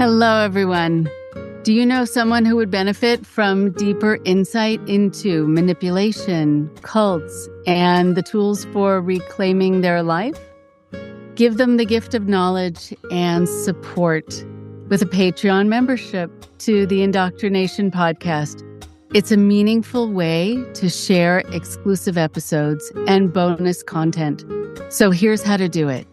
Hello, everyone. Do you know someone who would benefit from deeper insight into manipulation, cults, and the tools for reclaiming their life? Give them the gift of knowledge and support with a Patreon membership to the IndoctriNation podcast. It's a meaningful way to share exclusive episodes and bonus content. So here's how to do it.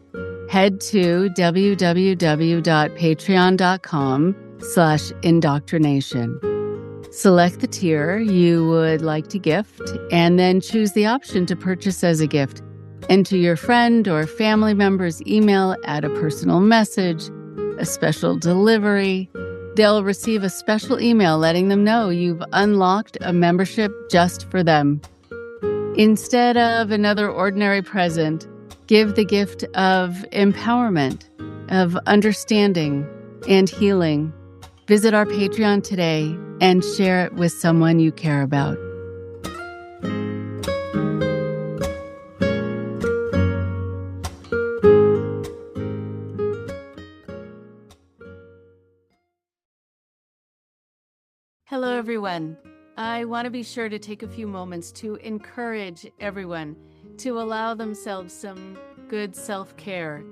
Head to www.patreon.com/indoctrination. Select the tier you would like to gift, and then choose the option to purchase as a gift. Enter your friend or family member's email, add a personal message, a special delivery. They'll receive a special email letting them know you've unlocked a membership just for them. Instead of another ordinary present, give the gift of empowerment, of understanding, and healing. Visit our Patreon today and share it with someone you care about. Hello, everyone. I want to be sure to take a few moments to encourage everyone to allow themselves some good self-care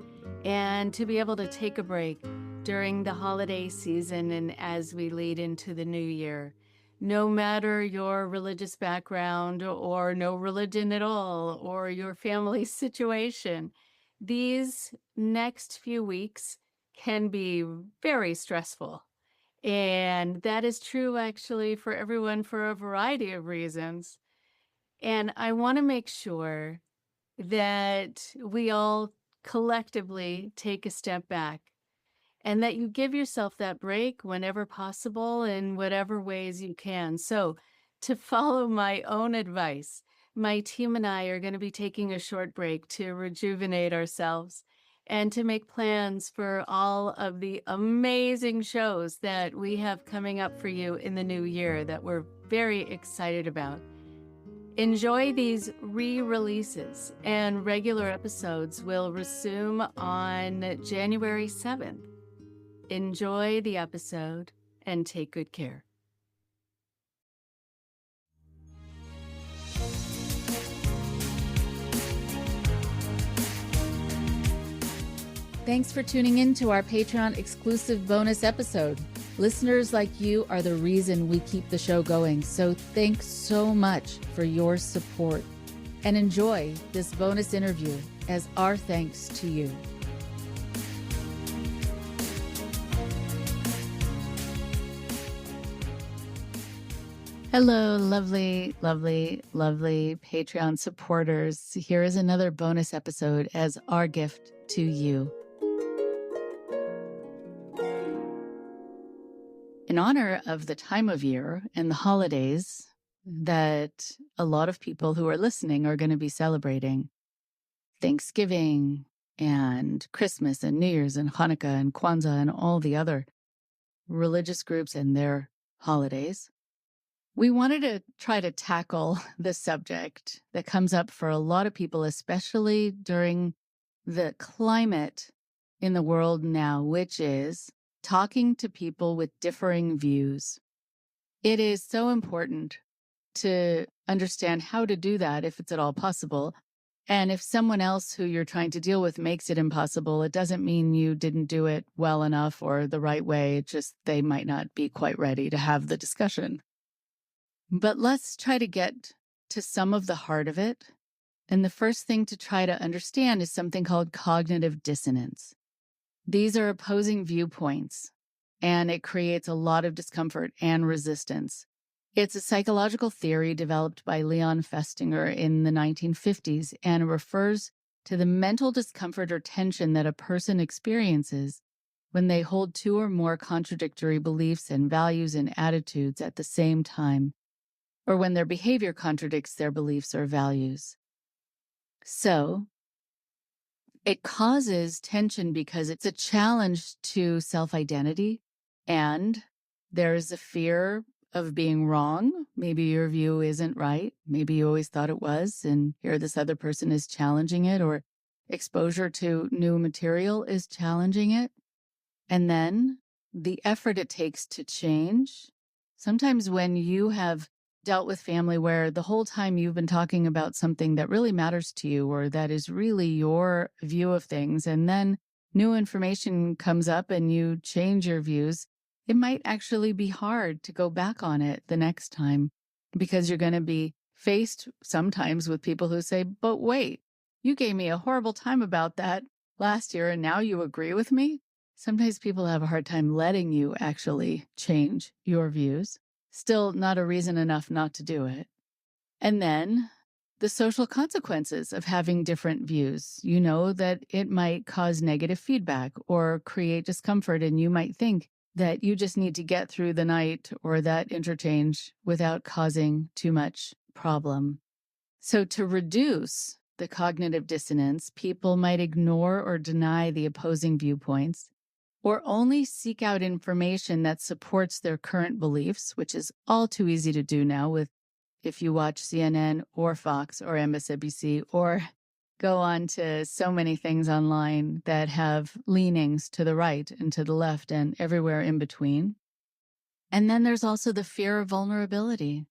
and to be able to take a break during the holiday season and as we lead into the new year. No matter your religious background or no religion at all, or your family situation, these next few weeks can be very stressful. And that is true actually for everyone for a variety of reasons. And I want to make sure that we all collectively take a step back and that you give yourself that break whenever possible in whatever ways you can. So, to follow my own advice, my team and I are going to be taking a short break to rejuvenate ourselves and to make plans for all of the amazing shows that we have coming up for you in the new year that we're very excited about. Enjoy these re-releases, and regular episodes will resume on January 7th. Enjoy the episode and take good care. Thanks for tuning in to our Patreon exclusive bonus episode. Listeners like you are the reason we keep the show going, so thanks so much for your support. And enjoy this bonus interview as our thanks to you. Hello, lovely, lovely, lovely Patreon supporters. Here is another bonus episode as our gift to you. In honor of the time of year and the holidays that a lot of people who are listening are going to be celebrating, Thanksgiving and Christmas and New Year's and Hanukkah and Kwanzaa and all the other religious groups and their holidays, we wanted to try to tackle the subject that comes up for a lot of people, especially during the climate in the world now, which is talking to people with differing views. It is so important to understand how to do that if it's at all possible. And if someone else who you're trying to deal with makes it impossible, it doesn't mean you didn't do it well enough or the right way. It's just they might not be quite ready to have the discussion. But let's try to get to some of the heart of it. And the first thing to try to understand is something called cognitive dissonance. These are opposing viewpoints, and it creates a lot of discomfort and resistance. It's a psychological theory developed by Leon Festinger in the 1950s and refers to the mental discomfort or tension that a person experiences when they hold two or more contradictory beliefs and values and attitudes at the same time, or when their behavior contradicts their beliefs or values. So, it causes tension because it's a challenge to self-identity, and there's a fear of being wrong. Maybe your view isn't right. Maybe you always thought it was, and here this other person is challenging it, or exposure to new material is challenging it. And then the effort it takes to change. Sometimes when you have dealt with family where the whole time you've been talking about something that really matters to you or that is really your view of things, and then new information comes up and you change your views, it might actually be hard to go back on it the next time because you're going to be faced sometimes with people who say, but wait, you gave me a horrible time about that last year and now you agree with me? Sometimes people have a hard time letting you actually change your views. Still not a reason enough not to do it. And then the social consequences of having different views. You know that it might cause negative feedback or create discomfort, and you might think that you just need to get through the night or that interchange without causing too much problem. So to reduce the cognitive dissonance, people might ignore or deny the opposing viewpoints, or only seek out information that supports their current beliefs, which is all too easy to do now with if you watch CNN or Fox or MSNBC or go on to so many things online that have leanings to the right and to the left and everywhere in between. And then there's also the fear of vulnerability.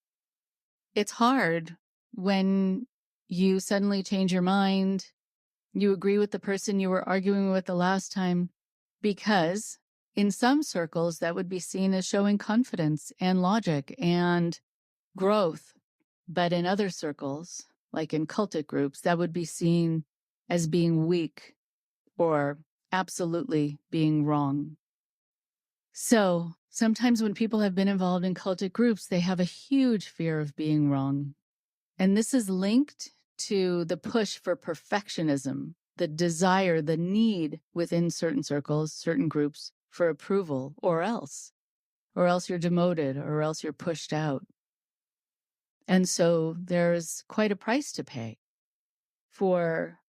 It's hard when you suddenly change your mind, you agree with the person you were arguing with the last time, because in some circles that would be seen as showing confidence and logic and growth. But in other circles, like in cultic groups, that would be seen as being weak or absolutely being wrong. So sometimes when people have been involved in cultic groups, they have a huge fear of being wrong. And this is linked to the push for perfectionism, the desire, the need within certain circles, certain groups for approval, or else you're demoted, or else you're pushed out. And so there's quite a price to pay for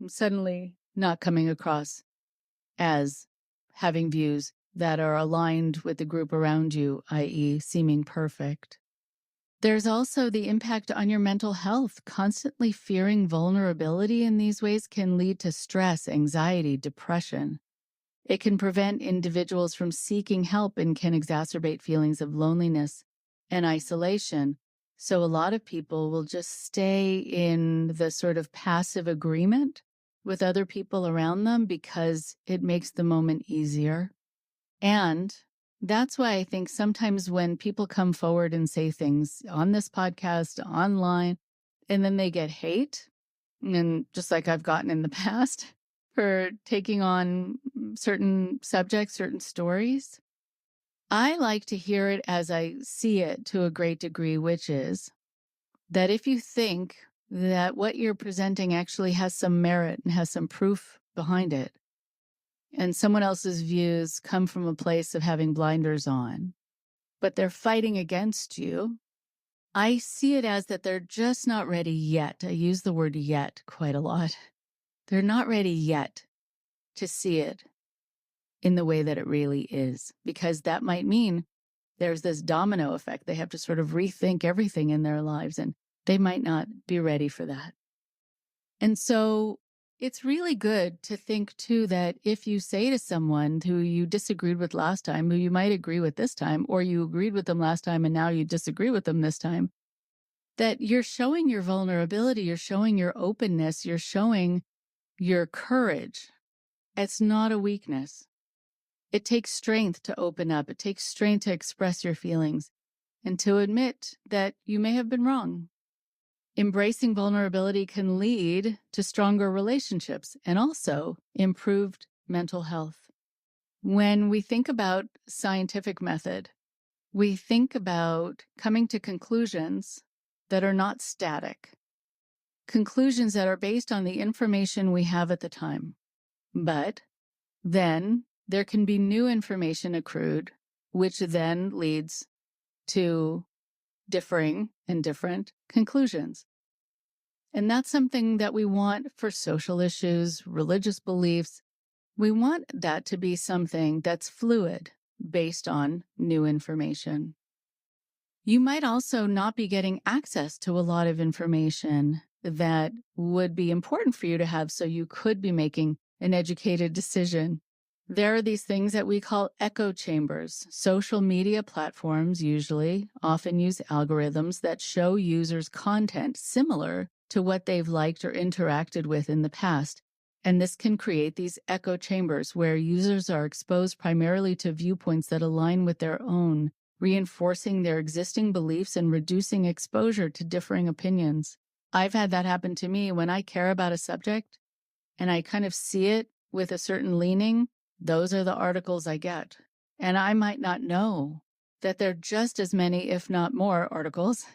suddenly not coming across as having views that are aligned with the group around you, i.e., seeming perfect. There's also the impact on your mental health. Constantly fearing vulnerability in these ways can lead to stress, anxiety, depression. It can prevent individuals from seeking help and can exacerbate feelings of loneliness and isolation. So a lot of people will just stay in the sort of passive agreement with other people around them because it makes the moment easier. And that's why I think sometimes when people come forward and say things on this podcast, online, and then they get hate, and just like I've gotten in the past for taking on certain subjects, certain stories, I like to hear it as I see it to a great degree, which is that if you think that what you're presenting actually has some merit and has some proof behind it, and someone else's views come from a place of having blinders on, but they're fighting against you, I see it as that they're just not ready yet. I use the word yet quite a lot. They're not ready yet to see it in the way that it really is, because that might mean there's this domino effect. They have to sort of rethink everything in their lives, and they might not be ready for that. And so it's really good to think, too, that if you say to someone who you disagreed with last time, who you might agree with this time, or you agreed with them last time and now you disagree with them this time, that you're showing your vulnerability, you're showing your openness, you're showing your courage. It's not a weakness. It takes strength to open up. It takes strength to express your feelings and to admit that you may have been wrong. Embracing vulnerability can lead to stronger relationships and also improved mental health. When we think about scientific method, we think about coming to conclusions that are not static, conclusions that are based on the information we have at the time. But then there can be new information accrued, which then leads to differing and different conclusions. And that's something that we want for social issues, religious beliefs. We want that to be something that's fluid based on new information. You might also not be getting access to a lot of information that would be important for you to have, so you could be making an educated decision There are these things that we call echo chambers. Social media platforms usually often use algorithms that show users content similar to what they've liked or interacted with in the past. And this can create these echo chambers where users are exposed primarily to viewpoints that align with their own, reinforcing their existing beliefs and reducing exposure to differing opinions. I've had that happen to me when I care about a subject and I kind of see it with a certain leaning. Those are the articles I get. And I might not know that there are just as many, if not more, articles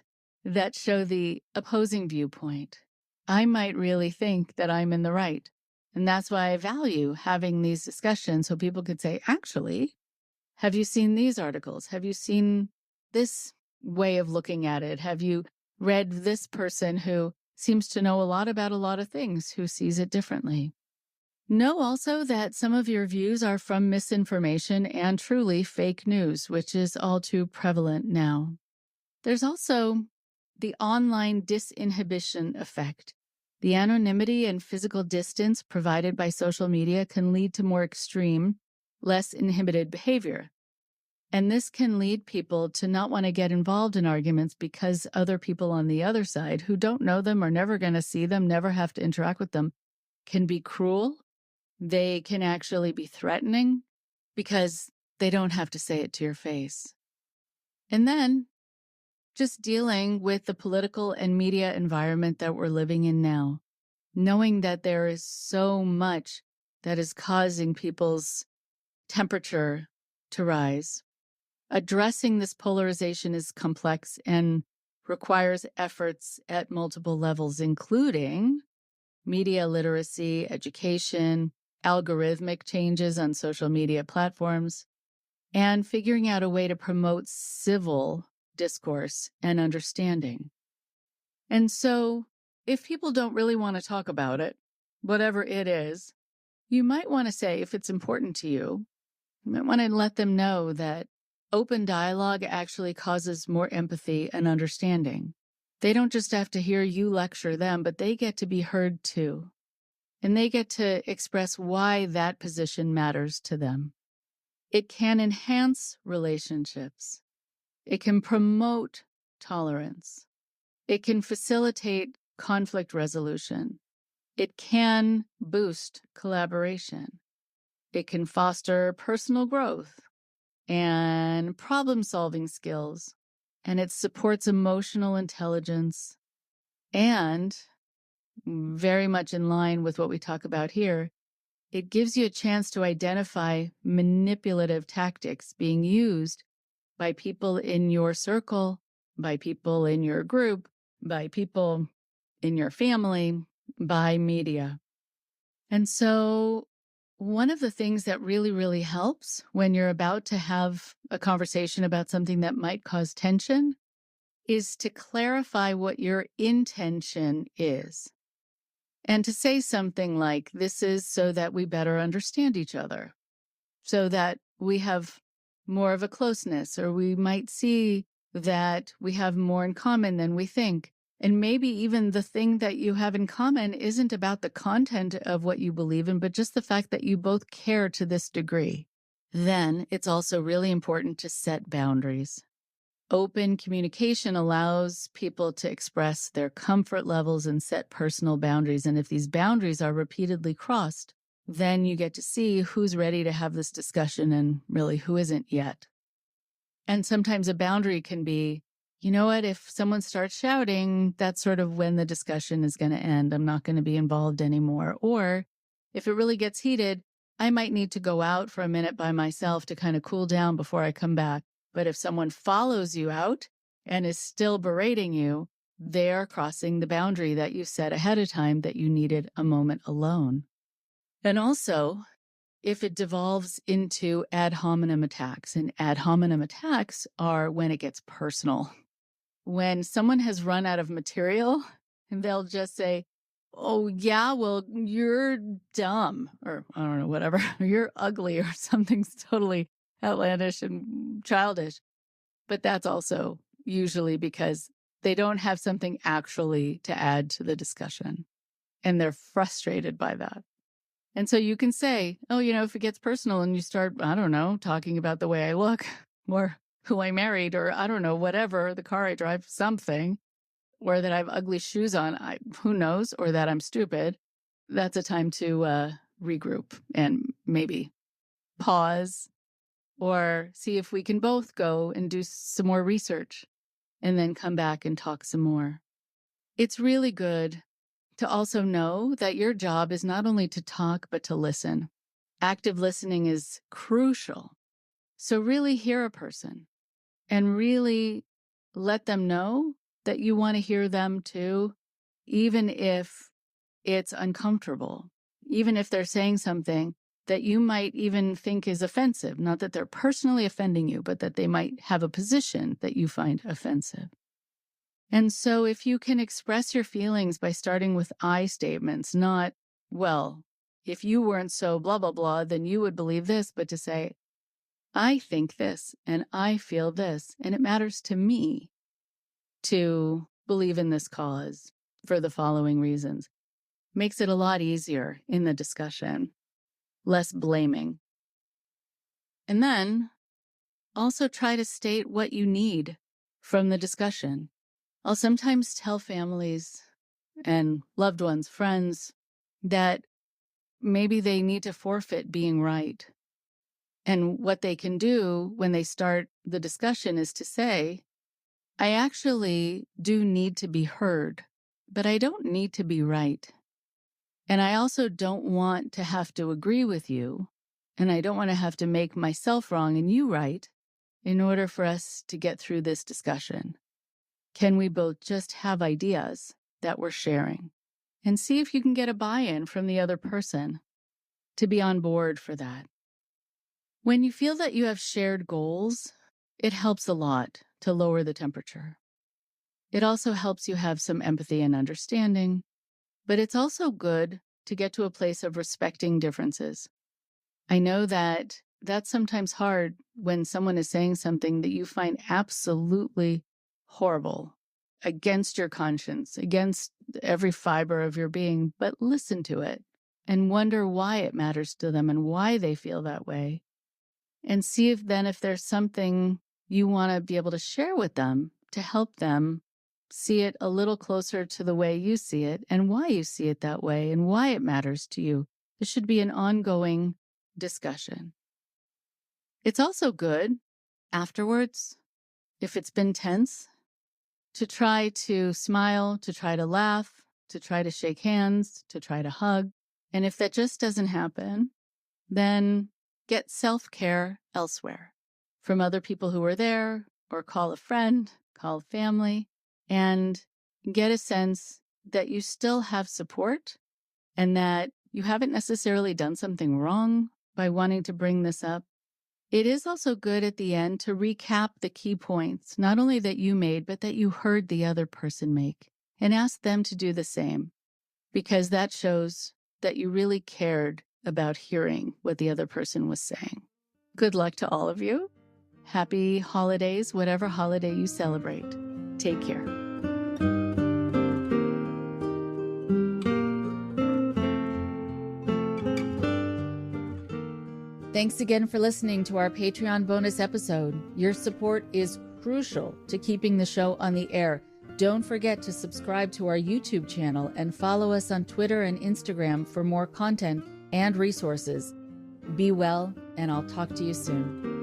that show the opposing viewpoint. I might really think that I'm in the right. And that's why I value having these discussions so people could say, actually, have you seen these articles? Have you seen this way of looking at it? Have you read this person who seems to know a lot about a lot of things, who sees it differently? Know also that some of your views are from misinformation and truly fake news, which is all too prevalent now. There's also the online disinhibition effect. The anonymity and physical distance provided by social media can lead to more extreme, less inhibited behavior. And this can lead people to not want to get involved in arguments because other people on the other side who don't know them, are never going to see them, never have to interact with them, can be cruel. They can actually be threatening because they don't have to say it to your face. And then just dealing with the political and media environment that we're living in now, knowing that there is so much that is causing people's temperature to rise. Addressing this polarization is complex and requires efforts at multiple levels, including media literacy, education, algorithmic changes on social media platforms, and figuring out a way to promote civil discourse and understanding. And so, if people don't really want to talk about it, whatever it is, you might want to say, if it's important to you, you might want to let them know that open dialogue actually causes more empathy and understanding. They don't just have to hear you lecture them, but they get to be heard too. And they get to express why that position matters to them. It can enhance relationships. It can promote tolerance. It can facilitate conflict resolution. It can boost collaboration. It can foster personal growth and problem-solving skills. And it supports emotional intelligence. And very much in line with what we talk about here, it gives you a chance to identify manipulative tactics being used by people in your circle, by people in your group, by people in your family, by media. And so one of the things that really, really helps when you're about to have a conversation about something that might cause tension is to clarify what your intention is. And to say something like, this is so that we better understand each other, so that we have more of a closeness, or we might see that we have more in common than we think. And maybe even the thing that you have in common isn't about the content of what you believe in, but just the fact that you both care to this degree. Then it's also really important to set boundaries. Open communication allows people to express their comfort levels and set personal boundaries. And if these boundaries are repeatedly crossed, then you get to see who's ready to have this discussion and really who isn't yet. And sometimes a boundary can be, you know what, if someone starts shouting, that's sort of when the discussion is going to end. I'm not going to be involved anymore. Or if it really gets heated, I might need to go out for a minute by myself to kind of cool down before I come back. But if someone follows you out and is still berating you, they are crossing the boundary that you set ahead of time that you needed a moment alone. And also, if it devolves into ad hominem attacks, and ad hominem attacks are when it gets personal. When someone has run out of material, and they'll just say, oh, yeah, well, you're dumb, or I don't know, whatever, you're ugly, or something's totally outlandish and childish. But that's also usually because they don't have something actually to add to the discussion, and they're frustrated by that. And so you can say, oh, if it gets personal and you start, I don't know, talking about the way I look or who I married or I don't know, whatever, the car I drive, something, or that I have ugly shoes on, who knows, or that I'm stupid, that's a time to regroup and maybe pause or see if we can both go and do some more research and then come back and talk some more. It's really good to also know that your job is not only to talk, but to listen. Active listening is crucial. So really hear a person and really let them know that you want to hear them too, even if it's uncomfortable, even if they're saying something that you might even think is offensive, not that they're personally offending you, but that they might have a position that you find offensive. And so if you can express your feelings by starting with I statements, not, well, if you weren't so blah, blah, blah, then you would believe this, but to say, I think this and I feel this, and it matters to me to believe in this cause for the following reasons, makes it a lot easier in the discussion, less blaming. And then also try to state what you need from the discussion. I'll sometimes tell families and loved ones, friends, that maybe they need to forfeit being right. And what they can do when they start the discussion is to say, I actually do need to be heard, but I don't need to be right. And I also don't want to have to agree with you, and I don't want to have to make myself wrong and you right in order for us to get through this discussion. Can we both just have ideas that we're sharing and see if you can get a buy-in from the other person to be on board for that? When you feel that you have shared goals, it helps a lot to lower the temperature. It also helps you have some empathy and understanding, but it's also good to get to a place of respecting differences. I know that that's sometimes hard when someone is saying something that you find absolutely horrible, against your conscience, against every fiber of your being, but listen to it and wonder why it matters to them and why they feel that way. And see if there's something you want to be able to share with them to help them see it a little closer to the way you see it and why you see it that way and why it matters to you. This should be an ongoing discussion. It's also good afterwards, if it's been tense, to try to smile, to try to laugh, to try to shake hands, to try to hug. And if that just doesn't happen, then get self-care elsewhere from other people who are there, or call a friend, call family, and get a sense that you still have support and that you haven't necessarily done something wrong by wanting to bring this up. It is also good at the end to recap the key points, not only that you made, but that you heard the other person make, and ask them to do the same, because that shows that you really cared about hearing what the other person was saying. Good luck to all of you. Happy holidays, whatever holiday you celebrate. Take care. Thanks again for listening to our Patreon bonus episode. Your support is crucial to keeping the show on the air. Don't forget to subscribe to our YouTube channel and follow us on Twitter and Instagram for more content and resources. Be well, and I'll talk to you soon.